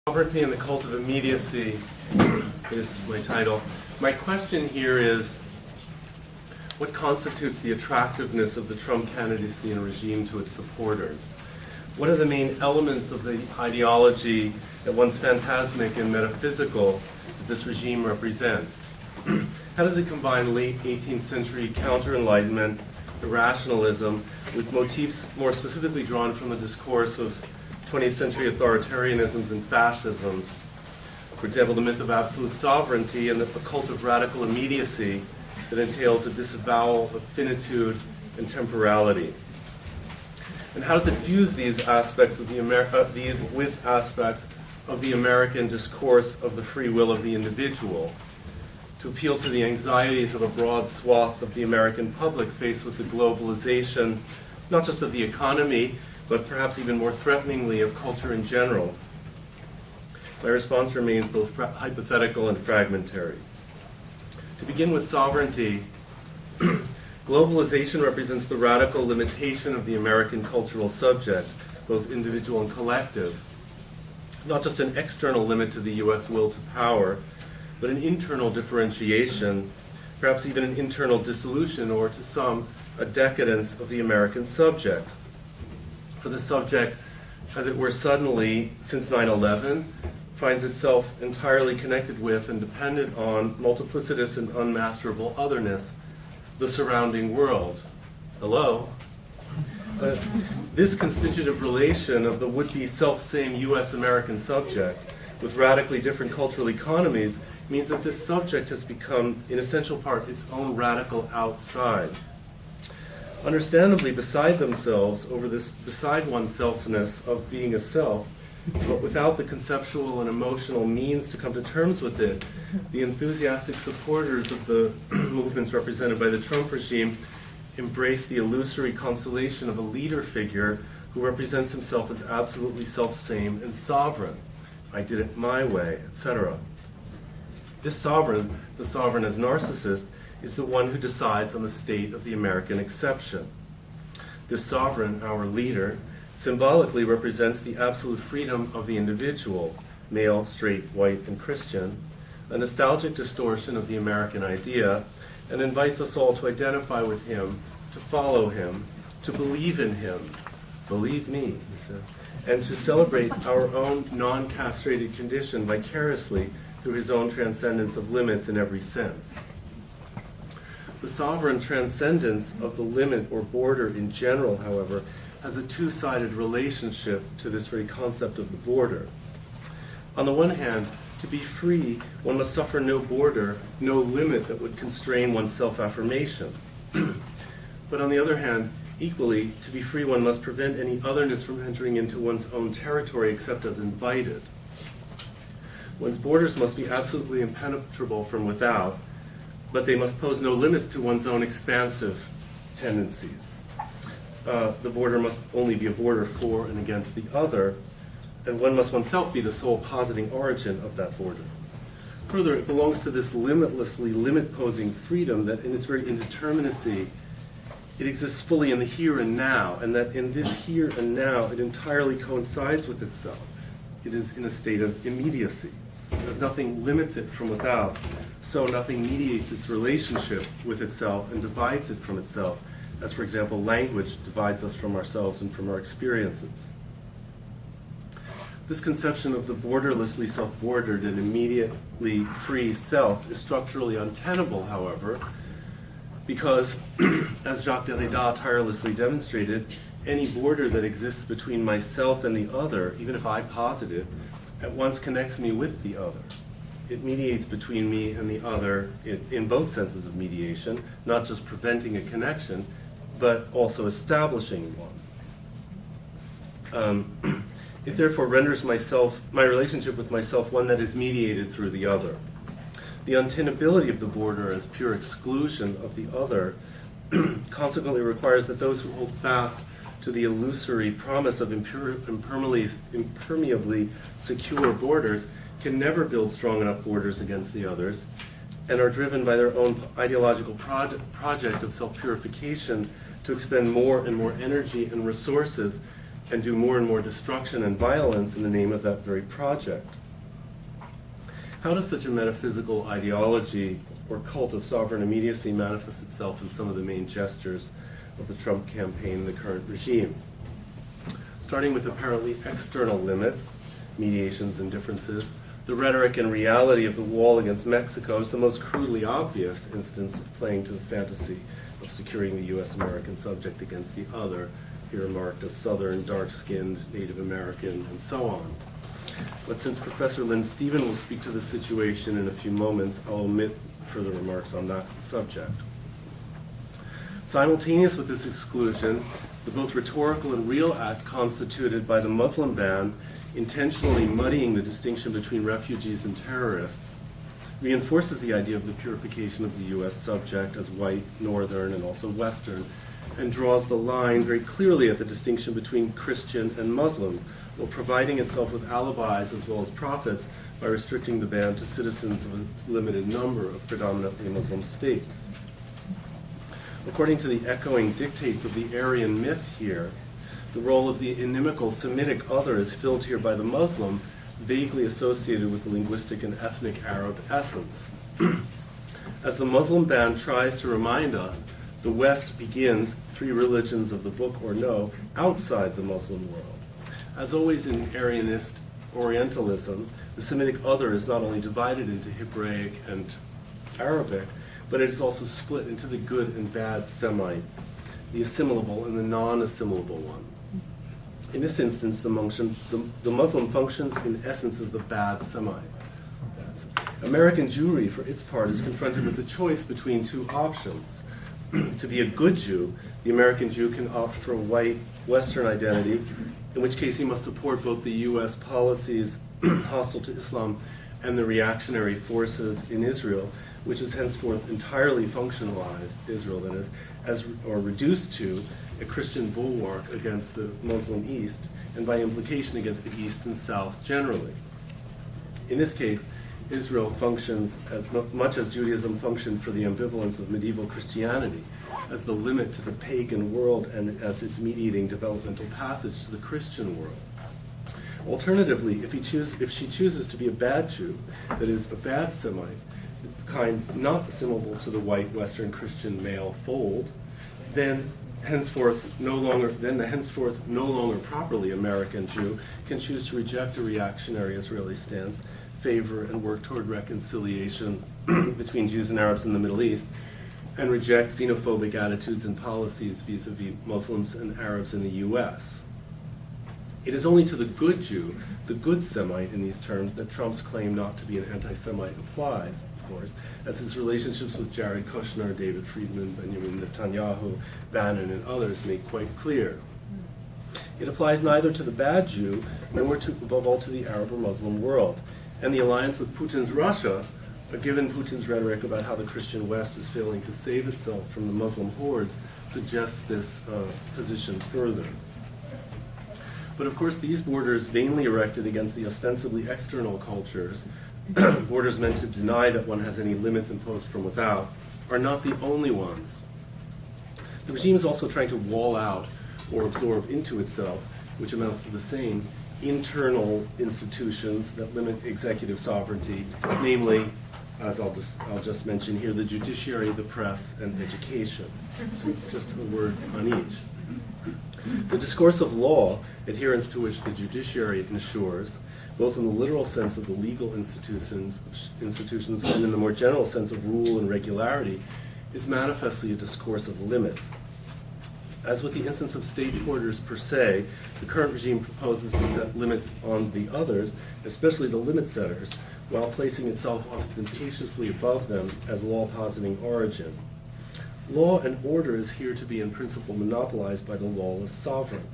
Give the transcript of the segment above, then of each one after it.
Sovereignty and the Cult of Immediacy is my title. My question here is, what constitutes the attractiveness of the Trump candidacy and regime to its supporters? What are the main elements of the ideology at once phantasmic and metaphysical that this regime represents? How does it combine late 18th century counter-enlightenment, irrationalism, with motifs more specifically drawn from the discourse of 20th century authoritarianisms and fascisms? For example, the myth of absolute sovereignty and the cult of radical immediacy that entails a disavowal of finitude and temporality. And how does it fuse these aspects of these with aspects of the American discourse of the free will of the individual, to appeal to the anxieties of a broad swath of the American public faced with the globalization, not just of the economy, but perhaps even more threateningly of culture in general? My response remains both hypothetical and fragmentary. To begin with sovereignty, globalization represents the radical limitation of the American cultural subject, both individual and collective, not just an external limit to the U.S. will to power, but an internal differentiation, perhaps even an internal dissolution, or to some, a decadence of the American subject. For the subject, as it were suddenly, since 9/11, finds itself entirely connected with and dependent on multiplicitous and unmasterable otherness, the surrounding world. Hello? This constitutive relation of the would-be self-same U.S.-American subject with radically different cultural economies means that this subject has become, in essential part, its own radical outside. Understandably, beside themselves, over this beside oneselfness of being a self, but without the conceptual and emotional means to come to terms with it, the enthusiastic supporters of the movements represented by the Trump regime embrace the illusory consolation of a leader figure who represents himself as absolutely self-same and sovereign. I did it my way, etc. This sovereign, the sovereign as narcissist, is the one who decides on the state of the American exception. This sovereign, our leader, symbolically represents the absolute freedom of the individual, male, straight, white, and Christian, a nostalgic distortion of the American idea, and invites us all to identify with him, to follow him, to believe in him, believe me, he said, and to celebrate our own non-castrated condition vicariously through his own transcendence of limits in every sense. The sovereign transcendence of the limit or border in general, however, has a two-sided relationship to this very concept of the border. On the one hand, to be free, one must suffer no border, no limit that would constrain one's self-affirmation. But on the other hand, equally, to be free, one must prevent any otherness from entering into one's own territory except as invited. One's borders must be absolutely impenetrable from without, but they must pose no limits to one's own expansive tendencies. The border must only be a border for and against the other, and one must oneself be the sole positing origin of that border. Further, it belongs to this limitlessly limit-posing freedom that in its very indeterminacy, it exists fully in the here and now, and that in this here and now, it entirely coincides with itself. It is in a state of immediacy. As nothing limits it from without, so nothing mediates its relationship with itself and divides it from itself, as, for example, language divides us from ourselves and from our experiences. This conception of the borderlessly self-bordered and immediately free self is structurally untenable, however, because, as Jacques Derrida tirelessly demonstrated, any border that exists between myself and the other, even if I posit it, at once connects me with the other. It mediates between me and the other in both senses of mediation, not just preventing a connection, but also establishing one. It therefore renders my relationship with myself one that is mediated through the other. The untenability of the border as pure exclusion of the other consequently requires that those who hold fast to the illusory promise of impermeably secure borders can never build strong enough borders against the others, and are driven by their own ideological project of self-purification to expend more and more energy and resources and do more and more destruction and violence in the name of that very project. How does such a metaphysical ideology or cult of sovereign immediacy manifest itself in some of the main gestures of the Trump campaign and the current regime? Starting with apparently external limits, mediations and differences, the rhetoric and reality of the wall against Mexico is the most crudely obvious instance of playing to the fantasy of securing the U.S.-American subject against the other, here marked as Southern, dark-skinned, Native American, and so on. But since Professor Lynn Stephen will speak to the situation in a few moments, I'll omit further remarks on that subject. Simultaneous with this exclusion, the both rhetorical and real act constituted by the Muslim ban, intentionally muddying the distinction between refugees and terrorists, reinforces the idea of the purification of the U.S. subject as white, northern, and also Western, and draws the line very clearly at the distinction between Christian and Muslim, while providing itself with alibis as well as profits by restricting the ban to citizens of a limited number of predominantly Muslim states. According to the echoing dictates of the Aryan myth here, the role of the inimical Semitic other is filled here by the Muslim, vaguely associated with the linguistic and ethnic Arab essence. As the Muslim ban tries to remind us, the West begins, three religions of the book or no, outside the Muslim world. As always in Aryanist Orientalism, the Semitic other is not only divided into Hebraic and Arabic, but it is also split into the good and bad Semite, the assimilable and the non-assimilable one. In this instance, the Muslim functions in essence as the bad Semite. American Jewry, for its part, is confronted with the choice between two options. To be a good Jew, the American Jew can opt for a white Western identity, in which case he must support both the U.S. policies hostile to Islam and the reactionary forces in Israel, which is henceforth entirely functionalized Israel, that is, or reduced to a Christian bulwark against the Muslim East, and by implication against the East and South generally. In this case, Israel functions as much as Judaism functioned for the ambivalence of medieval Christianity, as the limit to the pagan world and as its mediating developmental passage to the Christian world. Alternatively, if she chooses to be a bad Jew, that is, a bad Semite, the kind not assimilable to the white Western Christian male fold, then the henceforth no longer properly American Jew can choose to reject a reactionary Israeli stance, favor and work toward reconciliation between Jews and Arabs in the Middle East, and reject xenophobic attitudes and policies vis-a-vis Muslims and Arabs in the U.S. It is only to the good Jew, the good Semite in these terms, that Trump's claim not to be an anti-Semite applies, of course, as his relationships with Jared Kushner, David Friedman, Benjamin Netanyahu, Bannon, and others make quite clear. It applies neither to the bad Jew, nor to, above all, to the Arab or Muslim world. And the alliance with Putin's Russia, given Putin's rhetoric about how the Christian West is failing to save itself from the Muslim hordes, suggests this position further. But of course, these borders vainly erected against the ostensibly external cultures, borders meant to deny that one has any limits imposed from without, are not the only ones. The regime is also trying to wall out or absorb into itself, which amounts to the same, internal institutions that limit executive sovereignty, namely, as I'll just mention here, the judiciary, the press, and education. So just a word on each. The discourse of law, adherence to which the judiciary ensures, both in the literal sense of the legal institutions and in the more general sense of rule and regularity, is manifestly a discourse of limits. As with the instance of state borders per se, the current regime proposes to set limits on the others, especially the limit setters, while placing itself ostentatiously above them as law-positing origin. Law and order is here to be in principle monopolized by the lawless sovereign.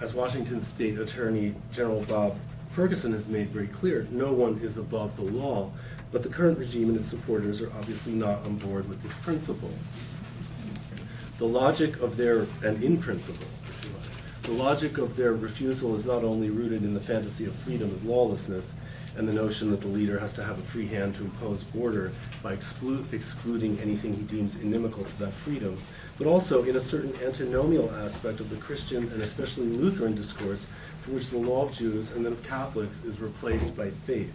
As Washington State Attorney General Bob Ferguson has made very clear, no one is above the law, but the current regime and its supporters are obviously not on board with this principle. The logic of their, and in principle, if you like, the logic of their refusal is not only rooted in the fantasy of freedom as lawlessness, and the notion that the leader has to have a free hand to impose order by excluding anything he deems inimical to that freedom, but also in a certain antinomial aspect of the Christian and especially Lutheran discourse, for which the law of Jews and then of Catholics is replaced by faith.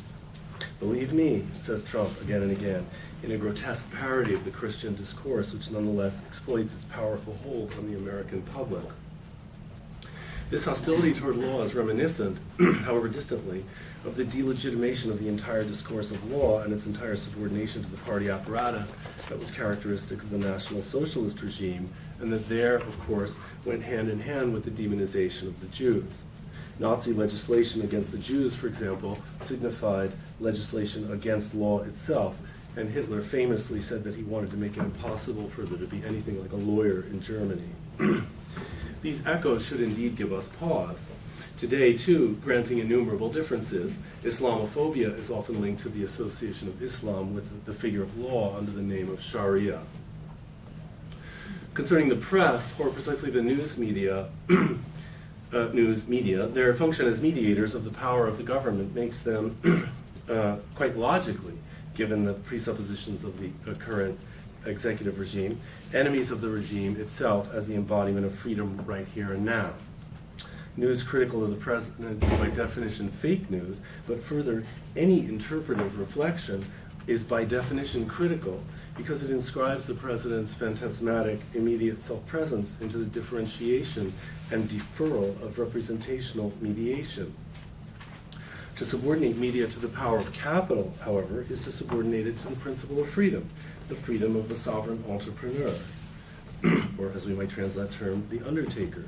Believe me, says Trump again and again, in a grotesque parody of the Christian discourse, which nonetheless exploits its powerful hold on the American public. This hostility toward law is reminiscent, however distantly, of the delegitimation of the entire discourse of law and its entire subordination to the party apparatus that was characteristic of the National Socialist regime, and that there, of course, went hand in hand with the demonization of the Jews. Nazi legislation against the Jews, for example, signified legislation against law itself, and Hitler famously said that he wanted to make it impossible for there to be anything like a lawyer in Germany. These echoes should indeed give us pause. Today, too, granting innumerable differences, Islamophobia is often linked to the association of Islam with the figure of law under the name of Sharia. Concerning the press, or precisely the news media, their function as mediators of the power of the government makes them, quite logically, given the presuppositions of the current executive regime, enemies of the regime itself as the embodiment of freedom right here and now. News critical of the president is by definition fake news, but further, any interpretive reflection is by definition critical because it inscribes the president's phantasmatic immediate self-presence into the differentiation and deferral of representational mediation. To subordinate media to the power of capital, however, is to subordinate it to the principle of freedom, the freedom of the sovereign entrepreneur, or as we might translate that term, the undertaker.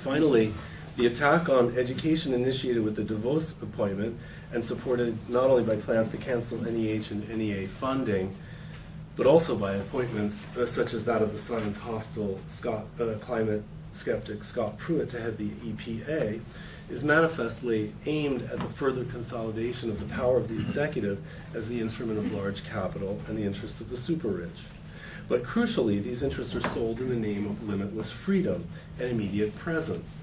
Finally, the attack on education initiated with the DeVos appointment and supported not only by plans to cancel NEH and NEA funding, but also by appointments such as that of the science hostile climate skeptic Scott Pruitt to head the EPA, is manifestly aimed at the further consolidation of the power of the executive as the instrument of large capital and the interests of the super rich. But crucially, these interests are sold in the name of limitless freedom and immediate presence.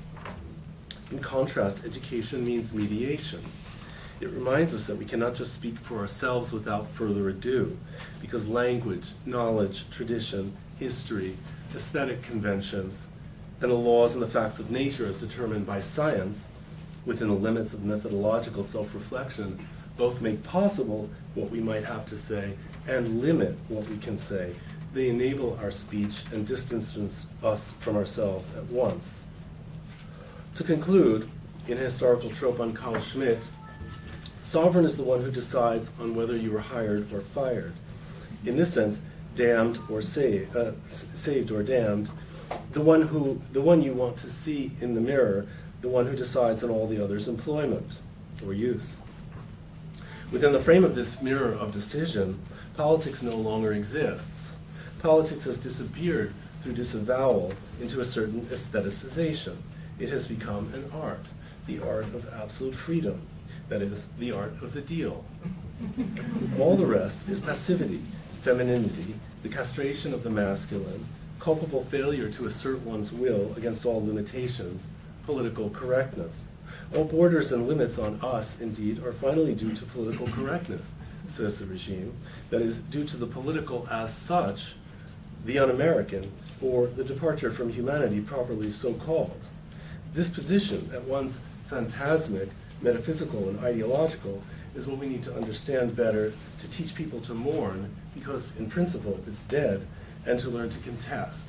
In contrast, education means mediation. It reminds us that we cannot just speak for ourselves without further ado, because language, knowledge, tradition, history, aesthetic conventions, and the laws and the facts of nature as determined by science, within the limits of methodological self-reflection, both make possible what we might have to say and limit what we can say. They enable our speech and distance us from ourselves at once. To conclude, in a historical trope on Carl Schmitt, sovereign is the one who decides on whether you are hired or fired. In this sense, damned or saved or damned, the one you want to see in the mirror, the one who decides on all the others' employment or use. Within the frame of this mirror of decision, politics no longer exists. Politics has disappeared through disavowal into a certain aestheticization. It has become an art, the art of absolute freedom, that is, the art of the deal. All the rest is passivity, femininity, the castration of the masculine, culpable failure to assert one's will against all limitations, political correctness. All borders and limits on us, indeed, are finally due to political correctness, says the regime, that is, due to the political as such, the un-American, or the departure from humanity properly so called. This position, at once phantasmic, metaphysical, and ideological, is what we need to understand better to teach people to mourn, because in principle it's dead, and to learn to contest.